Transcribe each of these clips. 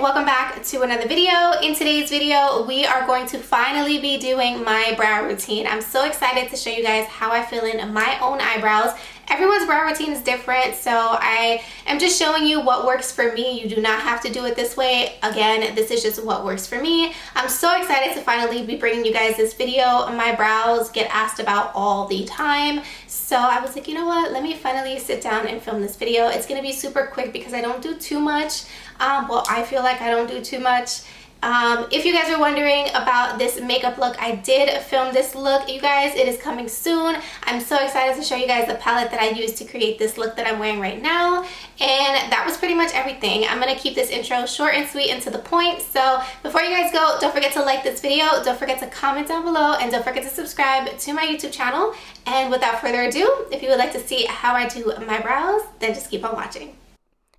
welcome back to another video. In today's video, we are going to finally be doing my brow routine. I'm so excited to show you guys how I fill in my own eyebrows. Everyone's brow routine is different, so I am just showing you what works for me. You do not have to do it this way. Again, this is just what works for me. I'm so excited to finally be bringing you guys this video. My brows get asked about all the time, so I was like, you know what, let me finally sit down and film this video. It's gonna be super quick because I don't do too much. Well, I feel like I don't do too much. If you guys are wondering about this makeup look, I did film this look, you guys. It is coming soon. I'm so excited to show you guys the palette that I used to create this look that I'm wearing right now. And that was pretty much everything. I'm gonna keep this intro short and sweet and to the point. So before you guys go, don't forget to like this video, don't forget to comment down below, and don't forget to subscribe to my YouTube channel. And without further ado, if you would like to see how I do my brows, then just keep on watching.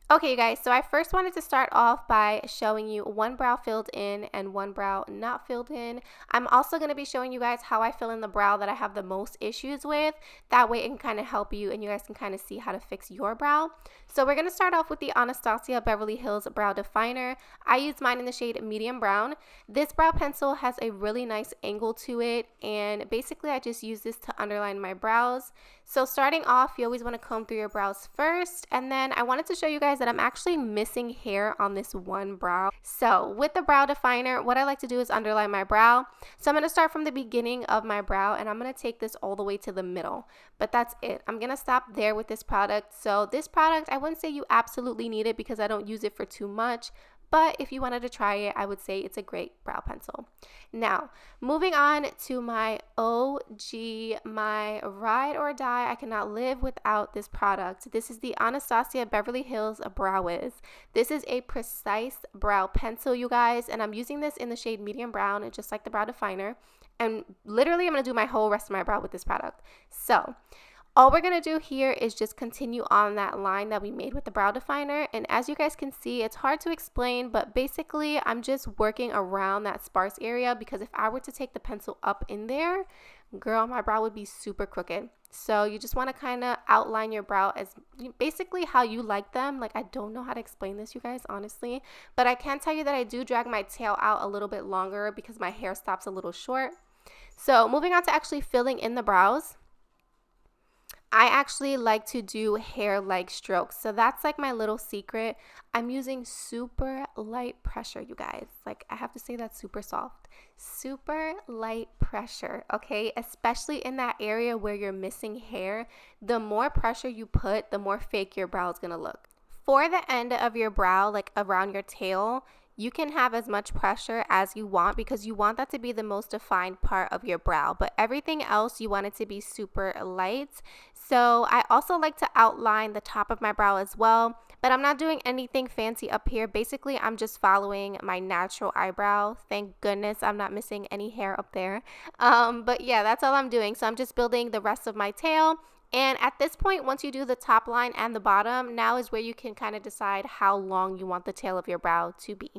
Okay, you guys, so I first wanted to start off by showing you one brow filled in and one brow not filled in. I'm also going to be showing you guys how I fill in the brow that I have the most issues with. That way it can kind of help you and you guys can kind of see how to fix your brow. So we're going to start off with the Anastasia Beverly Hills Brow Definer. I use mine in the shade medium brown. This brow pencil has a really nice angle to it, and basically I just use this to underline my brows. So starting off, you always want to comb through your brows first, and then I wanted to show you guys that I'm actually missing hair on this one brow. So with the brow definer, what I like to do is underline my brow. So I'm going to start from the beginning of my brow, and I'm going to take this all the way to the middle. But that's it. I'm going to stop there with this product. So this product, I wouldn't say you absolutely need it because I don't use it for too much. But if you wanted to try it, I would say it's a great brow pencil. Now, moving on to my OG, my ride or die. I cannot live without this product. This is the Anastasia Beverly Hills Brow Wiz. This is a precise brow pencil, you guys, and I'm using this in the shade medium brown, just like the brow definer. And literally, I'm going to do my whole rest of my brow with this product. So all we're going to do here is just continue on that line that we made with the brow definer. And as you guys can see, it's hard to explain, but basically I'm just working around that sparse area, because if I were to take the pencil up in there, girl, my brow would be super crooked. So you just want to kind of outline your brow as basically how you like them. Like, I don't know how to explain this, you guys, honestly, but I can tell you that I do drag my tail out a little bit longer because my hair stops a little short. So moving on to actually filling in the brows, I actually like to do hair-like strokes. So that's like my little secret. I'm using super light pressure, you guys. Like, I have to say that's super soft. Super light pressure, okay? Especially in that area where you're missing hair. The more pressure you put, the more fake your brow is going to look. For the end of your brow, like around your tail, you can have as much pressure as you want because you want that to be the most defined part of your brow. But everything else, you want it to be super light. So I also like to outline the top of my brow as well. But I'm not doing anything fancy up here. Basically, I'm just following my natural eyebrow. Thank goodness I'm not missing any hair up there. But yeah, that's all I'm doing. So I'm just building the rest of my tail. And at this point, once you do the top line and the bottom, now is where you can kind of decide how long you want the tail of your brow to be.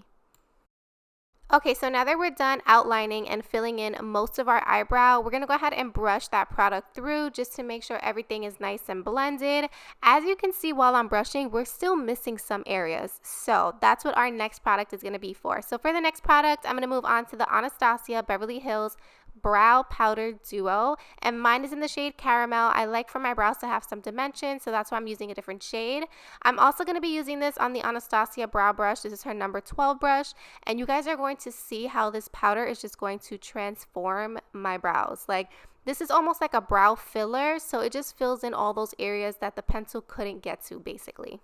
Okay, so now that we're done outlining and filling in most of our eyebrow, we're going to go ahead and brush that product through just to make sure everything is nice and blended. As you can see while I'm brushing, we're still missing some areas. So that's what our next product is going to be for. So for the next product, I'm going to move on to the Anastasia Beverly Hills Brow Powder Duo, and mine is in the shade Caramel. I like for my brows to have some dimension, so that's why I'm using a different shade. I'm also going to be using this on the Anastasia brow brush. This is her number 12 brush, and you guys are going to see how this powder is just going to transform my brows. Like, this is almost like a brow filler, so it just fills in all those areas that the pencil couldn't get to, basically.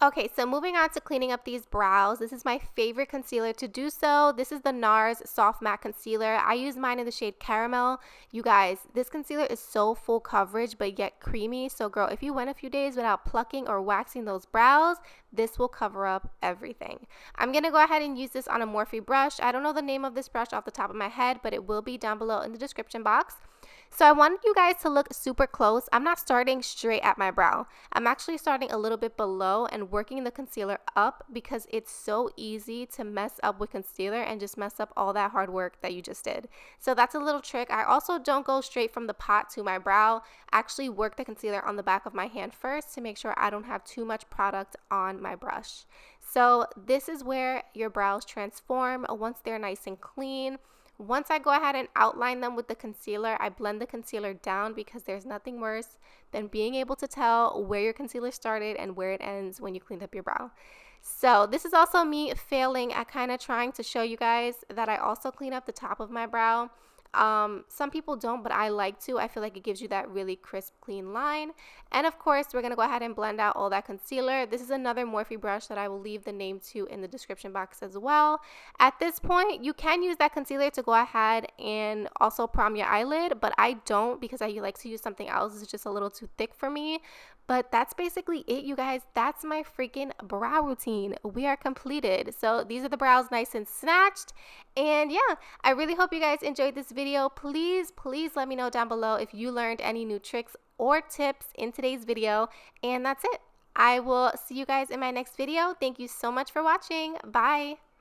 Okay, so moving on to cleaning up these brows. This is my favorite concealer to do so. This is the NARS Soft Matte Concealer. I use mine in the shade Caramel. You guys, this concealer is so full coverage but yet creamy. So girl, if you went a few days without plucking or waxing those brows, this will cover up everything. I'm going to go ahead and use this on a MORPHE brush. I don't know the name of this brush off the top of my head, but it will be down below in the description box. So I wanted you guys to look super close. I'm not starting straight at my brow. I'm actually starting a little bit below and working the concealer up because it's so easy to mess up with concealer and just mess up all that hard work that you just did. So that's a little trick. I also don't go straight from the pot to my brow. I actually work the concealer on the back of my hand first to make sure I don't have too much product on my brush. So this is where your brows transform once they're nice and clean. Once I go ahead and outline them with the concealer, I blend the concealer down because there's nothing worse than being able to tell where your concealer started and where it ends when you cleaned up your brow. So this is also me failing at kind of trying to show you guys that I also clean up the top of my brow. Some people don't, but I like to. I feel like it gives you that really crisp, clean line. And of course, we're going to go ahead and blend out all that concealer. This is another Morphe brush that I will leave the name to in the description box as well. At this point, you can use that concealer to go ahead and also prime your eyelid, but I don't because I like to use something else. It's just a little too thick for me. But that's basically it, you guys. That's my freaking brow routine. We are completed. So these are the brows nice and snatched. And yeah, I really hope you guys enjoyed this video. Please let me know down below if you learned any new tricks or tips in today's video. And that's it. I will see you guys in my next video. Thank you so much for watching. Bye.